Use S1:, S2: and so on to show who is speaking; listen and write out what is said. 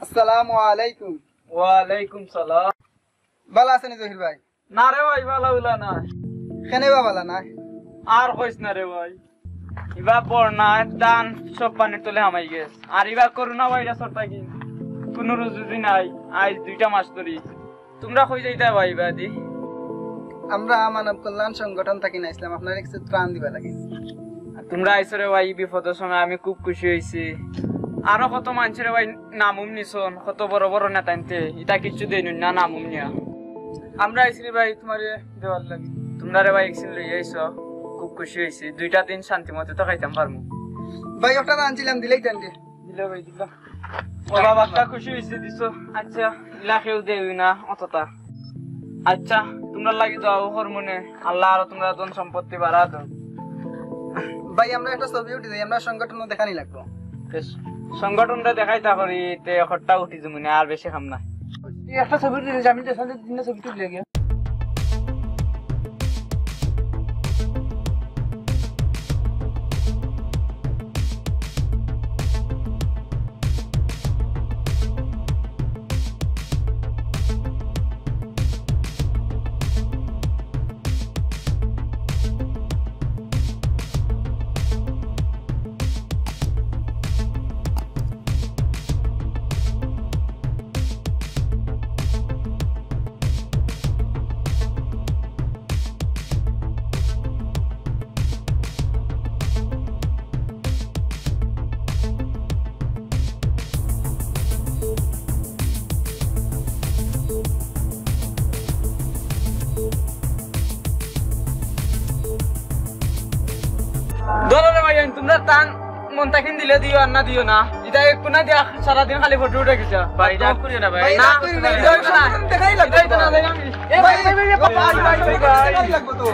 S1: আসসালামু আলাইকুম।
S2: ওয়ালাইকুম সালাম।
S1: ভালো আছেন জহির ভাই?
S2: না রে ভাই ভালো হইলা না।
S1: কেনে বা ভালো না?
S2: আর কইস না রে ভাই, এবার বন্যা দান সব পানির তলে হামাই গেছে। আর এবার করোনা ভাইরাস থাকি কোন রুজি নাই। আজ 2টা মাস ধরি তোমরা কই যাইতা ভাই বাদি?
S1: আমরা মানব কল্যাণ সংগঠন থাকি না ইসলাম আপনার কিছু ত্রাণ দিবা লাগে।
S2: তোমরা আইসো রে ভাই, বিপদের সময় আমি খুব খুশি হয়েছি। আরো কত মানুষের ভাই নামুম নিছন, কত বড় বড় নেতাইতে এটা কিছু দেই না নামুম নিয়া। আমরা আইসি ভাই তোমার দেওয়ার লাগে। তোমরা রে ভাই একদিন লই আইসো, খুব খুশি হয়েছি। 2টা দিন শান্তি মতো তো খাইতাম পারমু।
S1: ভাই ওটা আনছিলাম দিলেই দেন রে।
S2: দিলে ভাই দিলাম। ও বাবা কা খুশি হয়েছে দিছো। আচ্ছা ইলাকেও দেই না অতটা। আচ্ছা তোমরা লাগি দাও হরমোনে, আল্লাহ আর তোমরা ধন সম্পত্তি বাড়া দাও।
S1: ভাই আমরা একটা ছবি উঠি যাই, আমরা সংগঠন দেখানি লাগবো।
S2: সংগঠনটা দেখাইতা করি তে হট্টা উঠি জমুনে আর বেশি খাম না।
S1: একটা ছবি উঠি আমি দিন ছবি তুলে গিয়া
S2: দলরে ভাই তোমরা টান মন তাকিন দিলে দিও আর না দিও না। এটা একটু না দিয়া সারাদিন খালি ফটো উঠে গেছে। ভাই রাগ করিও না ভাই। না
S1: দেখাই লাগবে
S2: তো না দেখাই আমি।
S1: ভাই ভাই ভাই লাগবে তো।